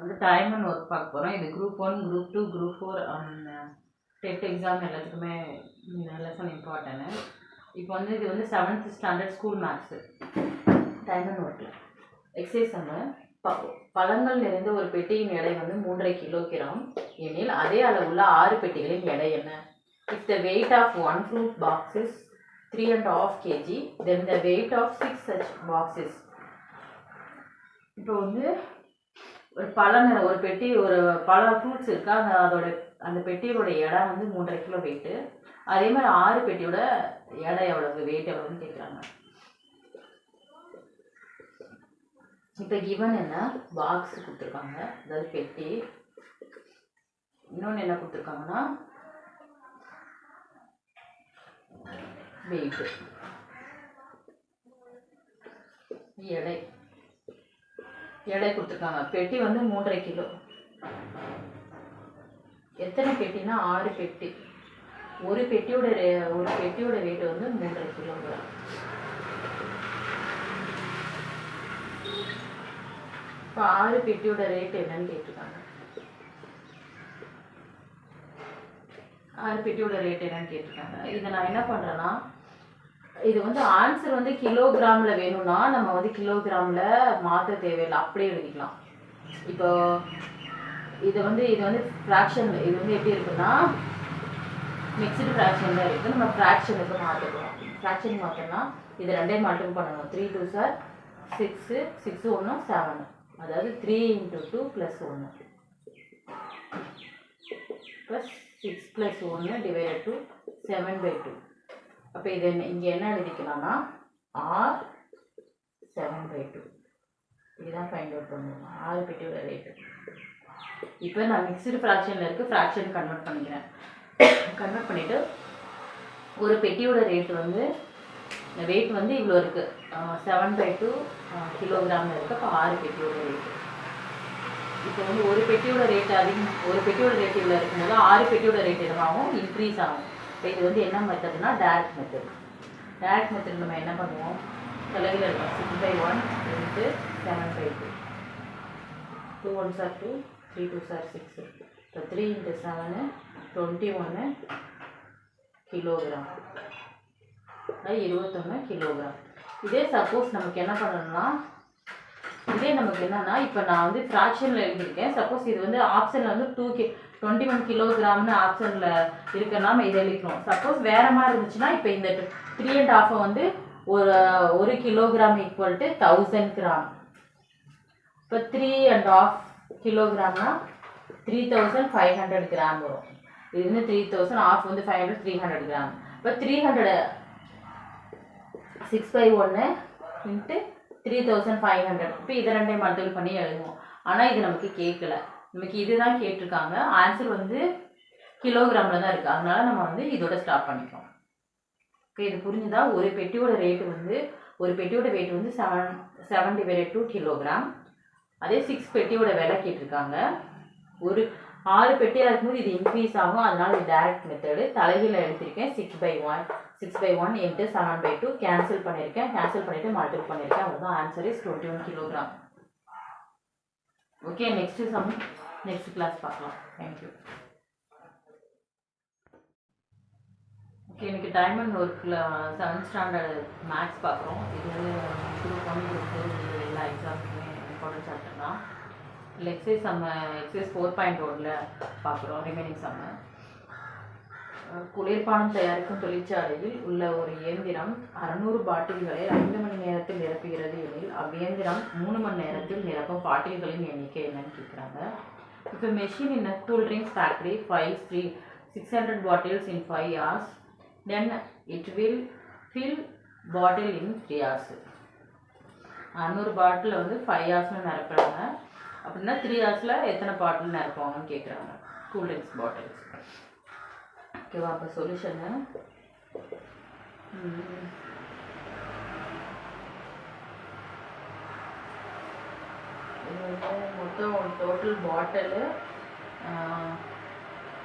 வந்து time and work பார்க்க போகிறோம். இது group 1, group 2, group 4 TET exam எல்லாத்துக்குமே இந்த லெசன் இம்பார்ட்டன்ட். இப்போ வந்து இது வந்து 7th standard school maths. Time and ஒர்க்கில் எக்ஸசைஸ் பழங்கள் நிறைந்த ஒரு பெட்டியின் எடை வந்து 3.5 கிலோகிராம் எனில் அதே அளவுள்ள 6 பெட்டிகளின் எடை என்ன? If the weight of one fruit box is 3.5 kg, then the weight of 6 such boxes. இப்போ வந்து ஒரு பெட்டி ஒரு பல ஃப்ரூட்ஸ் இருக்கா, அந்த பெட்டியோட எடை வந்து 3.5 கிலோ வெயிட்டு. அதே மாதிரி 6 பெட்டியோட எடை எவ்வளவு, வெயிட் எவ்வளவுன்னு கேட்குறாங்க. இப்போ கிவன் என்ன, பாக்ஸ் கொடுத்துருக்காங்க, அதாவது பெட்டி. இன்னொன்று என்ன கொடுத்துருக்காங்கன்னா வெயிட், எடை கொடுத்துருக்காங்க. பெட்டி வந்து 3.5 கிலோ. எத்தனை பெட்டினா 6 பெட்டி. ஒரு பெட்டியோட வெயிட் வந்து 3.5 கிலோகிராம். இப்போ 6 பெட்டியோட ரேட் என்னன்னு கேட்டிருக்காங்க. 6 பெட்டியோட ரேட் என்னன்னு கேட்டிருக்காங்க. இதை நான் என்ன பண்ணுறேன்னா, இது வந்து ஆன்சர் வந்து கிலோகிராமில் வேணும்னா நம்ம வந்து கிலோகிராமில் மாற்ற தேவையில்லை, அப்படியே எழுதிக்கலாம். இப்போ இது வந்து ஃப்ராக்ஷன், இது வந்து எப்படி இருக்குன்னா மிக்ஸ்டு ஃப்ராக்ஷன் தான் இருக்குது. நம்ம ஃப்ராக்ஷனுக்கு மாற்றிக்கலாம். ஃப்ராக்ஷன் மாற்றோம்னா இது ரெண்டையும் மல்டிபிள் பண்ணணும். 3 2 சார் 6, 6 1 7, அதாவது 3 × 2 + 1 + 6 + 1 டிவைடட் டு 7/2. அப்போ இது இங்கே என்ன எழுதிக்கலாம்னா R 7/2. இதுதான் ஃபைண்ட் அவுட் பண்ணுவோம் 6 பெட்டியோட ரேட்டு. இப்போ நான் மிக்ஸ்டு ஃப்ராக்ஷனில் இருக்குது, ஃப்ராக்ஷன் கன்வெர்ட் பண்ணிக்கிறேன். கன்வெர்ட் பண்ணிவிட்டு ஒரு பெட்டியோட ரேட்டு வந்து வெயிட் வந்து இவ்வளோ இருக்குது, 7/2 கிலோகிராமில் இருக்குது. அப்போ 6 பெட்டியோட ரேட்டு. இப்போ வந்து ஒரு பெட்டியோட ரேட்டு இவ்வளோ இருக்கும்போது 6 பெட்டியோட ரேட் என்னவாகும், இன்க்ரீஸ் ஆகும். இப்போ இது வந்து என்ன மெத்தட்னா டைரக்ட் மெத்தட். டைரக்ட் மெத்தட் நம்ம என்ன பண்ணுவோம், தலையில் இருக்கும் 6/1 × 7/2. 2 1s are 2, 3 2s are 6. இப்போ 3 × 7 21 கிலோகிராம், 21 கிலோகிராம். இதே சப்போஸ் நமக்கு என்ன பண்ணணும்னா, இப்போ நான் வந்து ஃப்ராக்ஷனில் எழுதியிருக்கேன். சப்போஸ் இது வந்து ஆப்ஷனில் வந்து 21 கிலோகிராம்னு ஆப்ஷனில் இருக்குன்னா நம்ம இதை எழுதிக்கணும். சப்போஸ் வேறு மாதிரி இருந்துச்சுன்னா, இப்போ இந்த 3.5 வந்து ஒரு கிலோகிராம் ஈக்குவல் டு 1000 கிராம். இப்போ 3.5 கிலோகிராம்னா 3500 கிராம் வரும். இது வந்து 3000, ஆஃப் வந்து 500, 300 கிராம். இப்போ 300 6/1 × 3500. இப்போ இதை ரெண்டையும் மல்டிபிள் பண்ணி எழுதுவோம். ஆனால் இது நமக்கு கேட்கல, நமக்கு இதுதான் கேட்டிருக்காங்க. ஆன்சர் வந்து கிலோகிராமில் தான் இருக்குது. அதனால நம்ம வந்து இதோட ஸ்டாப் பண்ணிக்கிறோம். ஓகே, இது புரிஞ்சுதா? ஒரு பெட்டியோட வெயிட் வந்து 7/2 கிலோகிராம். அதே 6 பெட்டியோட விலை கேட்டிருக்காங்க. ஒரு 6 பெட்டியாக இருக்கும்போது இது இன்க்ரீஸ் ஆகும். அதனால இது டைரக்ட் மெத்தடு. தலைகீழ எழுதியிருக்கேன். 6/1 × 7/2 கேன்சல் பண்ணிவிட்டு மல்டிபிள் பண்ணியிருக்கேன். அவ்வளோதான். Answer is 21 kilogram. Okay, next class பார்க்கலாம். தேங்க்யூ. ஓகே, இன்னைக்கு டைம் அண்ட் ஒர்க்கில் 7th ஸ்டாண்டர்ட் மேக்ஸ் பார்க்குறோம். இது வந்து குரூப் 1 குரூப் 2 எல்லா எக்ஸாமுக்குமே இம்பார்ட்டன்ட் சாப்டர் தான். இல்லை எக்ஸசைஸ் 4.1 பார்க்குறோம். ரிமைனிங் சம்மு. குளிர்பானம் தயாரிக்கும் தொழிற்சாலையில் உள்ள ஒரு இயந்திரம் 600 பாட்டில்களை 5 மணி நேரத்தில் நிரப்புகிறது எனில் அவ்வியந்திரம் 3 மணி நேரத்தில் நிரப்பும் பாட்டில்களின் எண்ணிக்கை என்னன்னு கேட்குறாங்க. இப்போ machine in cool drinks factory fills 600 bottles in 5 hours, then it will fill bottle in 3 hours. 600 பாட்டில் வந்து 5 ஹவர்ஸில் நிரப்புறாங்க. அப்படின்னா 3 ஹவர்ஸில் எத்தனை பாட்டில் நிரப்புவாங்கன்னு கேட்குறாங்க, கூல் ட்ரிங்க்ஸ் பாட்டில்ஸ். ஓகேவா? அப்போ சொல்யூஷனு இது வந்து மொத்தம் டோட்டல் பாட்டிலு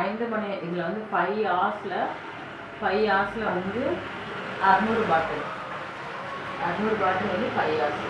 5 மணி, இதில் வந்து 5 ஹவர்ஸில் வந்து 600 பாட்டில் வந்து 5 ஹவர்ஸ்.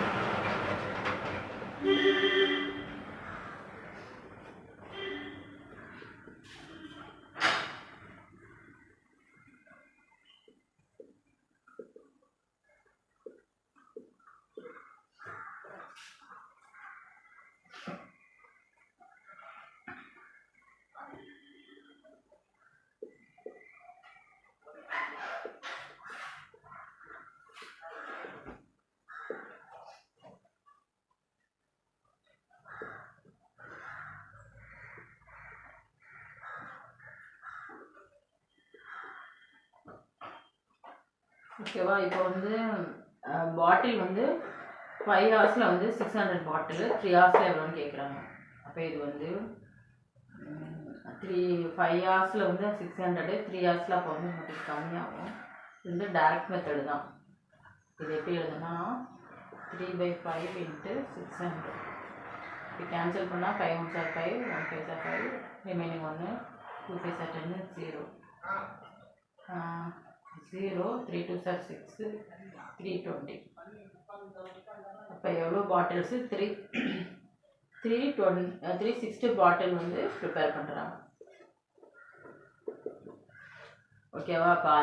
ஓகேவா? இப்போ வந்து பாட்டில் வந்து 5 ஹவர்ஸில் வந்து 600 பாட்டில், 3 ஹவர்ஸில் எவ்வளோன்னு கேட்குறாங்க. அப்போ இது வந்து 5 ஹவர்ஸில் வந்து 600, 3 ஹவர்ஸில் அப்போ வந்து நமக்கு கம்மியாகும். இது வந்து டைரக்ட் மெத்தடு தான். இது எப்படி எழுதுனா 3/5 × 600. இப்போ கேன்சல் பண்ணால் 5 1s are 5, 1 5s are 5, remaining 1, 2 5s are 10, 0. 0, 3 2s are 6, 320. அப்போ எவ்வளோ பாட்டில்ஸு 360 பாட்டில் வந்து ப்ரிப்பேர் பண்ணுறாங்க. ஓகேவா? இப்போ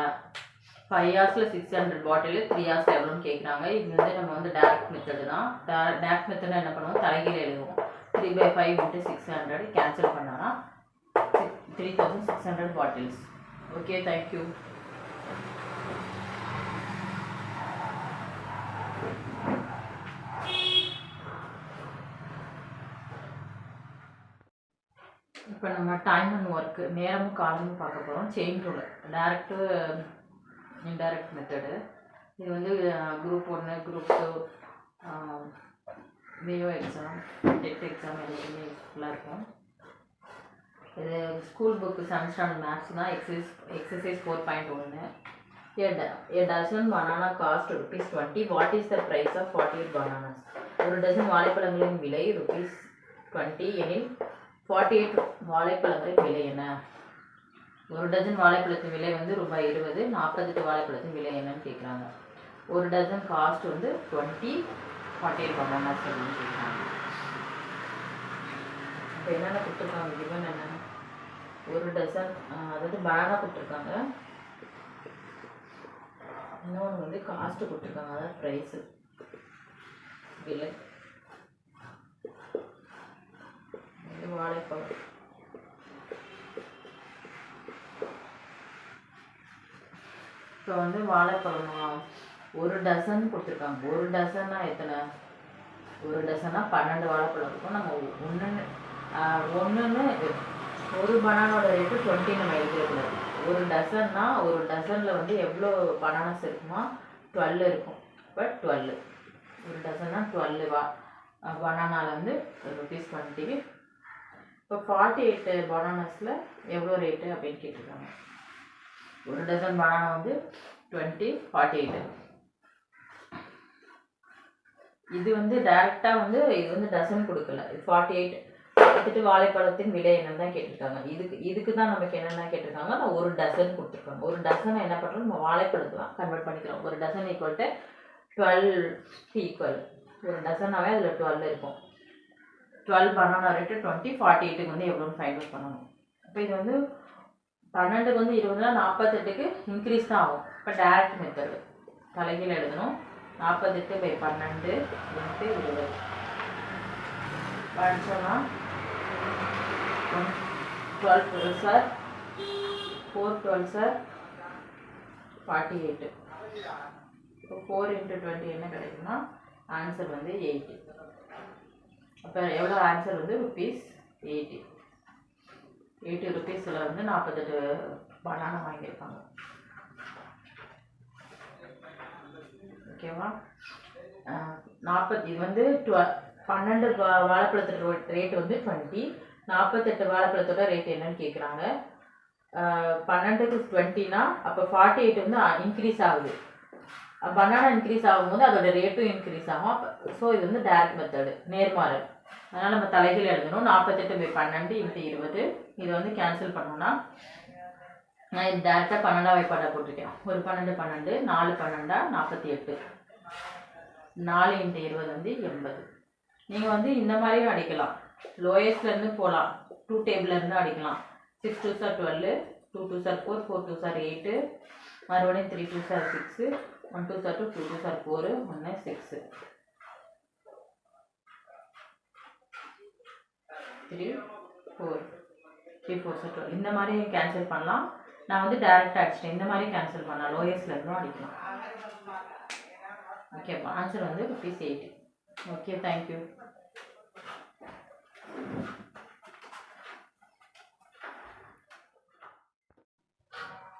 5 ஹவர்ஸில் 600 பாட்டில், 3 ஹவர்ஸில் எவ்வளோன்னு கேட்குறாங்க. இது வந்து நம்ம வந்து டைரக்ட் மெத்தடு தான். டைரக்ட் மெத்தடில் என்ன பண்ணுவோம், தலைகீழ எழுதுவோம். 3/5 × 600 கேன்சல் பண்ணானா 3600 பாட்டில்ஸ். Okay, thank you. இப்போ நம்ம டைம் அண்ட் ஒர்க்கு, நேரமும் காலமும் பார்க்க போகிறோம். Chain rule, Direct indirect method. இது வந்து group 1, group 2, VO exam, TET exam எல்லாத்துக்குமே யூஸ்ஃபுல்லாக இருக்கும். இது school book 7th standard maths தான். Exercise 4.1. A dozen banana cost ₹20. What is the price of 48 bananas? ஒரு டசன் வாழைப்பழங்களின் விலை ₹20 எனில் 48 வாழைப்பழங்களின் விலை என்ன? ஒரு டஜன் வாழைப்பழத்தின் விலை வந்து ₹20. 48 வாழைப்பழத்தின் விலை என்னன்னு கேட்குறாங்க. ஒரு டஜன் காஸ்ட் வந்து 20, 48 பனானாஸ் அப்படின்னு கேட்குறாங்க. இப்போ என்னென்ன கொடுத்துருக்காங்க, கிவன் என்னென்ன, ஒரு டசன் அதாவது பனானா கொடுத்துருக்காங்க, இன்னொன்று வந்து காஸ்ட்டு கொடுத்துருக்காங்க, அதாவது ப்ரைஸு, விலை, வாழைப்பழம். இப்போ வந்து வாழைப்பழம் ஒரு டசன் கொடுத்துருக்காங்க. ஒரு டசன்னா எத்தனை? ஒரு டசன்னா 12 வாழைப்பழம் இருக்கும். நம்ம ஒன்றுன்னு ஒரு பனானோட ரேட்டு 20 நம்ம எழுதிடக்கூடாது. ஒரு டசன்னா ஒரு டசனில் வந்து எவ்வளோ பனானாஸ் இருக்குமா, 12 இருக்கும். இப்போ 12, ஒரு டசன்னா 12 பனானாவில் வந்து ₹20. இப்போ 48 பனானாஸில் எவ்வளோ ரேட்டு அப்படின்னு கேட்டிருக்காங்க. ஒரு டசன் பனானா வந்து 20, 48. இது வந்து டைரெக்டாக வந்து இது வந்து டசன் கொடுக்கல, இது 48 எடுத்துட்டு வாழைப்பழத்தின் விலை என்னன்னு தான் கேட்டிருக்காங்க. இதுக்கு தான் நமக்கு என்னென்ன கேட்டிருக்காங்க, நான் ஒரு டசன் கொடுத்துருக்காங்க. ஒரு டசனை என்ன பண்ணுறோம், நம்ம வாழைப்பழத்தெலாம் கன்வெர்ட் பண்ணிக்கிறோம். ஒரு டசன் ஈக்குவல் டு 12 ஈக்குவல், ஒரு டசனாகவே அதில் 12 இருக்கும். 12 பனானா ரேட்டு 20, 48க்கு வந்து எவ்வளோன்னு ஃபைண்ட் அவுட் பண்ணணும். இப்போ இது வந்து 12க்கு வந்து 20னா 48க்கு இன்க்ரீஸ் தான் ஆகும். இப்போ டைரக்ட் மெத்தடு தலைகீழ எழுதணும். 48/12 × 20 படிச்சோன்னா 12 12s are 4 12s are 48. இப்போ 4 × 20 என்ன கிடைக்குன்னா ஆன்சர் வந்து 80. அப்போ எவ்வளோ ஆன்சர் வந்து ₹80. 80 rupeesல வந்து 48 பனானா வாங்கியிருப்பாங்க. ஓகேவா? 40 இது வந்து 12 வாழைப்பழத்தோட ரேட் வந்து 20, 48 வாழைப்பழத்தோட ரேட் என்னன்னு கேட்குறாங்க. 12க்கு 20னா அப்போ 48 வந்து இன்க்ரீஸ் ஆகுது. பனானா இன்க்ரீஸ் ஆகும்போது அதோட ரேட்டும் இன்க்ரீஸ் ஆகும். அப்போ ஸோ இது வந்து டைரக்ட் மெத்தடு, நேர்மாறு. அதனால் நம்ம தலைகீழ எழுதணும். 48/12 × 20. இதை வந்து கேன்சல் பண்ணோன்னா நான் இது டேரெக்டாக 12 போட்டிருக்கேன். ஒரு 12 12, 4 12 48, 4 × 20 வந்து 80. நீங்கள் வந்து இந்த மாதிரியும் அடிக்கலாம், லோயஸ்ட்லேருந்து போகலாம், 2 டேபிள்லேருந்து அடிக்கலாம். 6 2s are 12, 2 2s are 4, 4 2s are 8, மறுபடியும் 3 2s are 6, 1 2s are 2, 2 2s are 4, 1 6, 3 4, 3 4s are 12. இந்த மாதிரி கேன்சல் பண்ணலாம். நான் வந்து டைரெக்டாக அடிச்சிட்டேன். இந்த மாதிரி கேன்சல் பண்ணலாம், லோயஸ்ட்லேருந்தும் அடிக்கலாம். ஓகே, ஆன்சர் வந்து ₹80. Okay, thank you.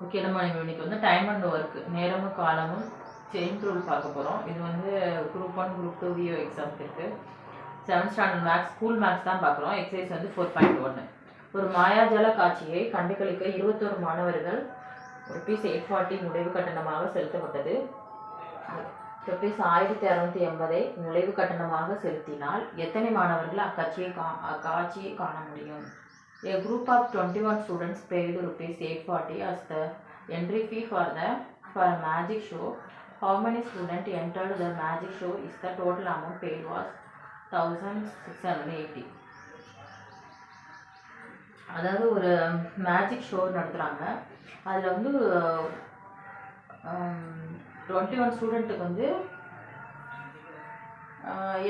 ஓகே, நம்ம இன்னைக்கு வந்து டைம் அண்ட் ஒர்க்கு, நேரமும் காலமும் செயின் ரூல் பார்க்க போகிறோம். இது வந்து குரூப் 1 குரூப் 2 விஓ எக்ஸாம்க்கு இருக்குது. 7th standard maths school maths தான் பார்க்குறோம். எக்ஸசைஸ் வந்து 4.1. ஒரு மாயாஜால காட்சியை கண்டுகளிக்க 21 மாணவர்கள் ₹840 நுழைவு கட்டணமாக செலுத்தப்பட்டது. ₹1680 நுழைவு கட்டணமாக செலுத்தினால் எத்தனை மாணவர்கள் அக்காட்சியை காண முடியும்? A group of 21 students paid ₹840 as the entry fee for a magic show. How many students entered the magic show? Is the total amount paid was 1680. அதாவது ஒரு மேஜிக் ஷோ நடத்துகிறாங்க. அதில் வந்து 21 ஸ்டூடெண்ட்டுக்கு வந்து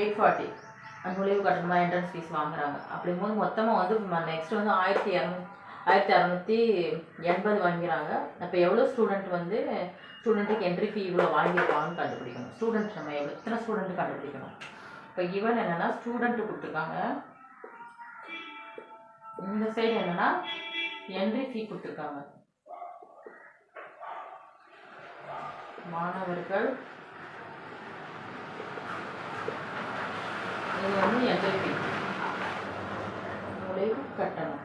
840 நுழைவு கட்டணமாக என்ட்ரன்ஸ் ஃபீஸ் வாங்குறாங்க. அப்படிங்கும்போது மொத்தமாக வந்து நெக்ஸ்ட் வந்து 1680 வாங்கிறாங்க. அப்போ எவ்வளோ ஸ்டூடெண்ட் வந்து ஸ்டூடெண்ட்டுக்கு என்ட்ரி ஃபீ இவ்வளோ வாங்கியிருப்பாங்கன்னு கண்டுபிடிக்கணும். ஸ்டூடெண்ட் நம்ம எத்தனை ஸ்டூடெண்ட்டு கண்டுபிடிக்கணும். இப்போ கிவன் என்னென்னா ஸ்டூடெண்ட்டு கொடுத்துருக்காங்க. இந்த சைடு என்னென்னா என்ட்ரி ஃபீ கொடுத்துருக்காங்க. மாணவர்கள் இது வந்து என்ட்ரி ஃபீ நுழைவு கட்டணம்.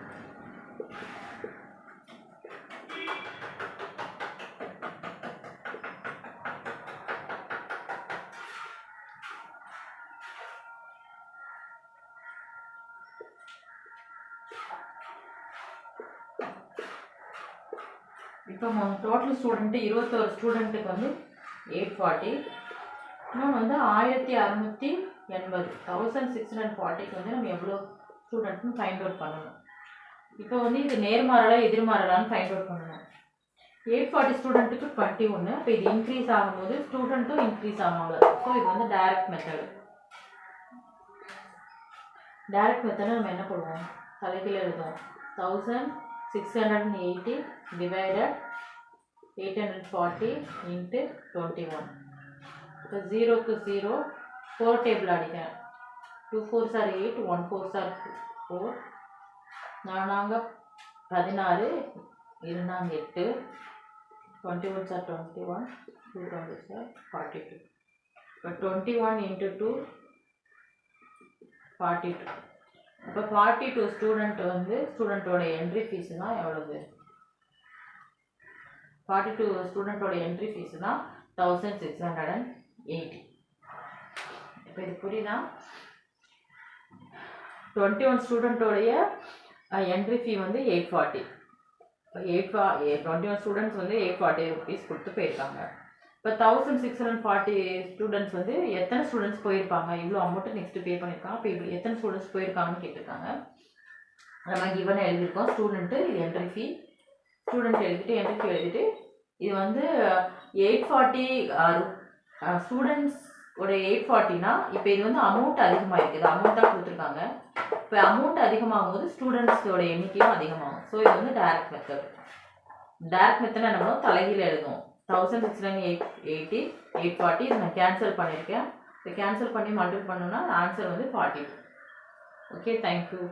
இப்போ டோட்டல் ஸ்டூடெண்ட்டு 21 ஸ்டூடெண்ட்டுக்கு வந்து 840, இன்னொன்று வந்து 1680 1640க்கு வந்து நம்ம எவ்வளோ ஸ்டூடெண்ட்னு ஃபைண்ட் அவுட் பண்ணணும். இப்போ வந்து இது நேர்மாறலா எதிர்மாறலான்னு ஃபைண்ட் அவுட் பண்ணணும். 840 ஸ்டூடெண்ட்டுக்கு 21. இப்போ இது இன்க்ரீஸ் ஆகும்போது ஸ்டூடெண்ட்டும் இன்க்ரீஸ் ஆகுவாங்க. ஸோ இது வந்து டைரக்ட் மெத்தடு. டைரக்ட் மெத்தடில் நம்ம என்ன பண்ணுவோம், தலைகீழ எழுதுவோம். 1680 divided 840 into 21. இப்போ 0க்கு 0 4 டேபிள் அடிக்கிறேன். 2 4s are 8, 1 4s are 4, 4 16, 2 8, 21s are 21, 2 20s are 42. இப்போ 21 into 2 42. இப்போ 42 ஸ்டூடெண்ட் வந்து ஸ்டூடெண்ட்டோட என்ட்ரி ஃபீஸுனா எவ்வளவு? 42 ஸ்டூடெண்ட்டோட என்ட்ரி ஃபீஸுனா 1680. இப்போ இது புரியுதா? 21 ஸ்டூடெண்ட்டோடைய என்ட்ரி ஃபீ வந்து 840. 21 ஸ்டூடெண்ட்ஸ் வந்து 840 ருபீஸ் கொடுத்து போயிருக்காங்க. இப்போ 1640 ஸ்டூடெண்ட்ஸ் வந்து எத்தனை ஸ்டூடெண்ட்ஸ் போயிருப்பாங்க, இவ்வளோ அமௌண்ட்டு நெக்ஸ்ட்டு பே பண்ணியிருக்காங்க. இப்போ இவ்வளோ எத்தனை ஸ்டூடெண்ட்ஸ் போயிருக்காங்கன்னு கேட்டிருக்காங்க. நம்ம கிவன் எழுதியிருக்கோம். ஸ்டூடெண்ட்டு இது என்ட்ரி ஃபீ, ஸ்டூடெண்ட் எழுதிட்டு என்ட்ரி ஃபீ எழுதிட்டு இது வந்து 840 ஸ்டூடெண்ட்ஸ் ஒரு 840னா இப்போ இது வந்து அமௌண்ட் அதிகமாக இருக்குது. அமௌண்ட்டாக கொடுத்துருக்காங்க. இப்போ அமௌண்ட் அதிகமாகும் போது ஸ்டூடெண்ட்ஸோட எண்ணிக்கையும் அதிகமாகும். ஸோ இது வந்து டைரக்ட் மெத்தட். டைரக்ட் மெத்தட் என்ன பண்ணுவோம், தலைகீழ எழுதுவோம். 1680 840 இதை நான் கேன்சல் பண்ணியிருக்கேன். இதை கேன்சல் பண்ணி மல்டிபிள் பண்ணோன்னா ஆன்சர் வந்து 42. Okay, thank you.